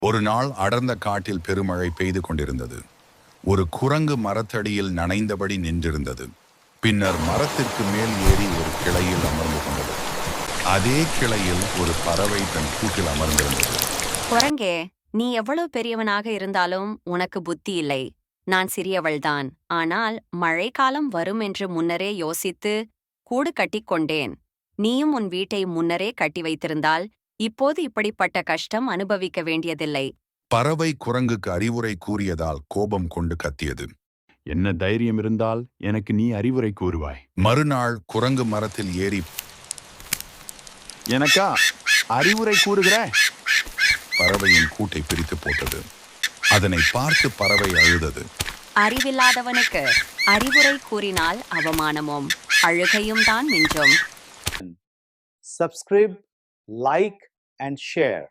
ஒரு நாள் அடர்ந்த காட்டில் பெருமழை பெய்து கொண்டிருந்தது. ஒரு குரங்கு மரத்தடியில் நனைந்தபடி நின்றிருந்தது. பின்னர் மரத்திற்கு மேல் ஏறி ஒரு கிளையில் அமர்ந்து கொண்டது. அதே கிளையில் ஒரு பறவை தன் கூட்டில் அமர்ந்திருந்தது. குரங்கே, நீ எவ்வளவு பெரியவனாக இருந்தாலும் உனக்கு புத்தி இல்லை. நான் சிறியவள்தான். ஆனால் மழைக்காலம் வரும் என்று முன்னரே யோசித்து கூடு கட்டிக் கொண்டேன். நீயும் உன் வீட்டை முன்னரே கட்டி வைத்திருந்தால் இப்போது இப்படிப்பட்ட கஷ்டம் அனுபவிக்க வேண்டியதில்லை. பறவை குரங்குக்கு அறிவுரை கூறியதால் கோபம் கொண்டு கத்தியது. என்ன தைரியம் இருந்தால் எனக்கு நீ அறிவுரை கூறுவாய்? மறுநாள் குரங்கு மரத்தில் ஏறி எனக்கா அறிவுரை கூறுகிற? பறவையின் கூட்டை பிரித்து போட்டது. அதனை பார்த்து பறவை அழுதது. அறிவில்லாதவனுக்கு அறிவுரை கூறினால் அவமானமும் அழுகையும் தான் மிஞ்சும். Subscribe, like and share.